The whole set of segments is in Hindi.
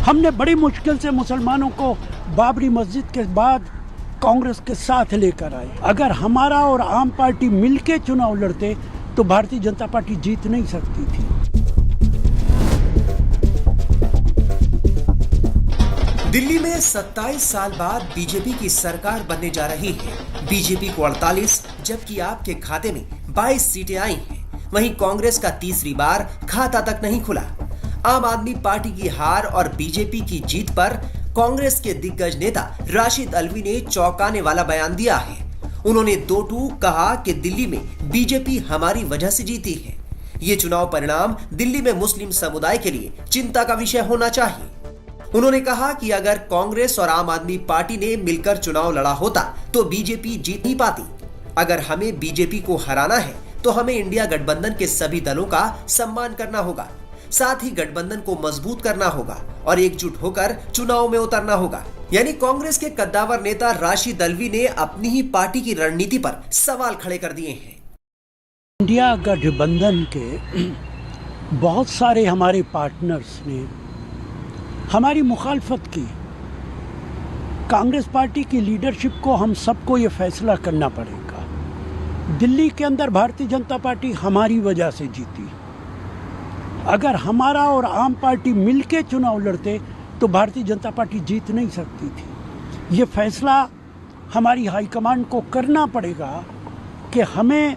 हमने बड़ी मुश्किल से मुसलमानों को बाबरी मस्जिद के बाद कांग्रेस के साथ लेकर आए। अगर हमारा और आम पार्टी मिलके चुनाव लड़ते तो भारतीय जनता पार्टी जीत नहीं सकती थी। दिल्ली में 27 साल बाद बीजेपी की सरकार बनने जा रही है। बीजेपी को 48 जबकि आपके खाते में 22 सीटें आई हैं। वहीं कांग्रेस का तीसरी बार खाता तक नहीं खुला। आम आदमी पार्टी की हार और बीजेपी की जीत पर कांग्रेस के दिग्गज नेता राशिद अल्वी ने चौंकाने वाला बयान दिया है। उन्होंने दो टूक कहा कि दिल्ली में बीजेपी हमारी वजह से जीती है। ये चुनाव परिणाम दिल्ली में मुस्लिम समुदाय के लिए चिंता का विषय होना चाहिए। उन्होंने कहा कि अगर कांग्रेस और आम आदमी पार्टी ने मिलकर चुनाव लड़ा होता तो बीजेपी जीत नहीं पाती। अगर हमें बीजेपी को हराना है तो हमें इंडिया गठबंधन के सभी दलों का सम्मान करना होगा, साथ ही गठबंधन को मजबूत करना होगा और एकजुट होकर चुनाव में उतरना होगा। यानी कांग्रेस के कद्दावर नेता राशिद अल्वी ने अपनी ही पार्टी की रणनीति पर सवाल खड़े कर दिए हैं। इंडिया गठबंधन के बहुत सारे हमारे पार्टनर्स ने हमारी मुखालफत की। कांग्रेस पार्टी की लीडरशिप को हम सबको ये फैसला करना पड़ेगा। दिल्ली के अंदर भारतीय जनता पार्टी हमारी वजह से जीती। अगर हमारा और आम पार्टी मिलके चुनाव लड़ते तो भारतीय जनता पार्टी जीत नहीं सकती थी। ये फैसला हमारी हाईकमांड को करना पड़ेगा कि हमें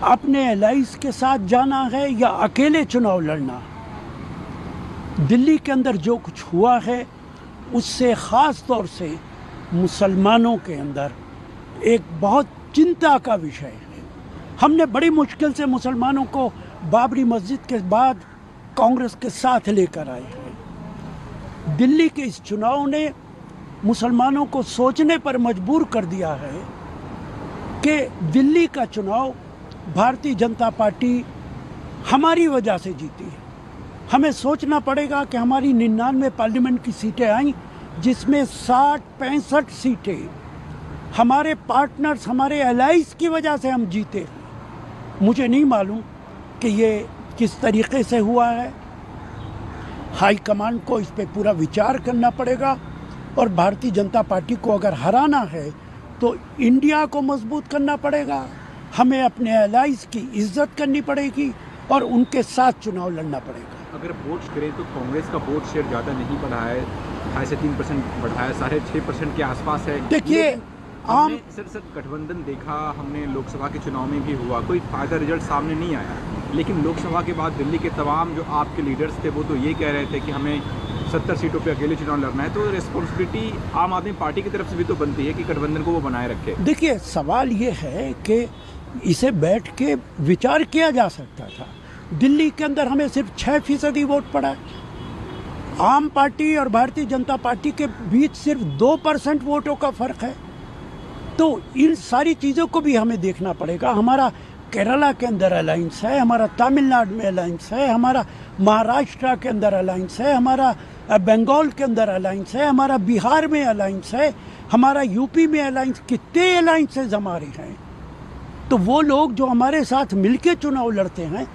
अपने एलाइज के साथ जाना है या अकेले चुनाव लड़ना। दिल्ली के अंदर जो कुछ हुआ है उससे ख़ास तौर से मुसलमानों के अंदर एक बहुत चिंता का विषय है। हमने बड़ी मुश्किल से मुसलमानों को बाबरी मस्जिद के बाद कांग्रेस के साथ लेकर आए हैं। दिल्ली के इस चुनाव ने मुसलमानों को सोचने पर मजबूर कर दिया है कि दिल्ली का चुनाव भारतीय जनता पार्टी हमारी वजह से जीती है। हमें सोचना पड़ेगा कि हमारी 99 पार्लियामेंट की सीटें आई, जिसमें 60-65 सीटें हमारे पार्टनर्स, हमारे एलाइज की वजह से हम जीते। मुझे नहीं मालूम कि ये किस तरीके से हुआ है। हाईकमांड को इस पे पूरा विचार करना पड़ेगा और भारतीय जनता पार्टी को अगर हराना है तो इंडिया को मजबूत करना पड़ेगा। हमें अपने एलाइज की इज्जत करनी पड़ेगी और उनके साथ चुनाव लड़ना पड़ेगा। अगर वोट्स करें तो कांग्रेस का वोट शेयर ज़्यादा नहीं बढ़ा है, 2.5 से 3% बढ़ा है, 6.5% के आसपास है। देखिए, आम सर गठबंधन देखा हमने, लोकसभा के चुनाव में भी हुआ, कोई फायदा रिजल्ट सामने नहीं आया। लेकिन लोकसभा के बाद दिल्ली के तमाम जो आपके लीडर्स थे वो तो ये कह रहे थे कि हमें 70 सीटों पे अकेले चुनाव लड़ना है। तो रिस्पॉन्सिबिलिटी आम आदमी पार्टी की तरफ से भी तो बनती है कि गठबंधन को वो बनाए रखे। देखिए, सवाल ये है कि इसे बैठ के विचार किया जा सकता था। दिल्ली के अंदर हमें सिर्फ 6% वोट पड़ा है। आम पार्टी और भारतीय जनता पार्टी के बीच सिर्फ 2% वोटों का फर्क है। तो इन सारी चीज़ों को भी हमें देखना पड़ेगा। हमारा केरला के अंदर अलायंस है, हमारा तमिलनाडु में अलायंस है, हमारा महाराष्ट्र के अंदर अलायंस है, हमारा बंगाल के अंदर अलायंस है, हमारा बिहार में अलायंस है, हमारा यूपी में अलायंस। कितने अलायंसेज हमारे हैं। तो वो लोग जो हमारे साथ मिलके चुनाव लड़ते हैं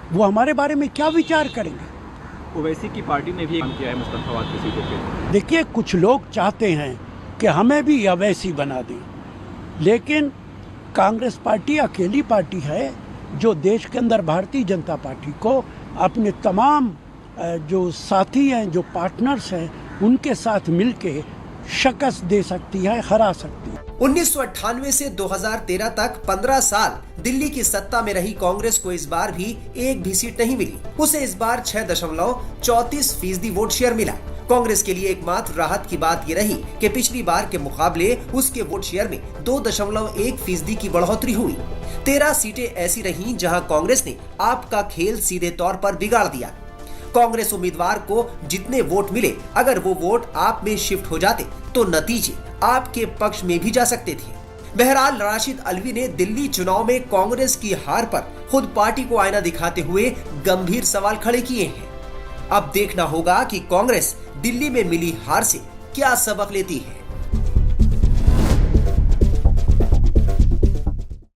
वो हमारे बारे में क्या विचार करेंगे। ओवैसी की पार्टी ने भी किया है मुस्तफाबाद की सीटों पे। देखिए, कुछ लोग चाहते हैं कि हमें भी अवैसी बना दें, लेकिन कांग्रेस पार्टी अकेली पार्टी है जो देश के अंदर भारतीय जनता पार्टी को अपने तमाम जो साथी हैं, जो पार्टनर्स हैं, उनके साथ मिलके शिकस्त दे सकती है, हरा सकती है। 1998 से 2013 तक 15 साल दिल्ली की सत्ता में रही कांग्रेस को इस बार भी एक भी सीट नहीं मिली। उसे इस बार 6.34% वोट शेयर मिला। कांग्रेस के लिए एकमात्र राहत की बात ये रही कि पिछली बार के मुकाबले उसके वोट शेयर में 2.1% की बढ़ोतरी हुई। 13 सीटें ऐसी रहीं जहां कांग्रेस ने आपका खेल सीधे तौर पर बिगाड़ दिया। कांग्रेस उम्मीदवार को जितने वोट मिले, अगर वो वोट आप में शिफ्ट हो जाते तो नतीजे आपके पक्ष में भी जा सकते थे। बहरहाल राशिद अल्वी ने दिल्ली चुनाव में कांग्रेस की हार पर खुद पार्टी को आईना दिखाते हुए गंभीर सवाल खड़े किए हैं। अब देखना होगा कि कांग्रेस दिल्ली में मिली हार से क्या सबक लेती है।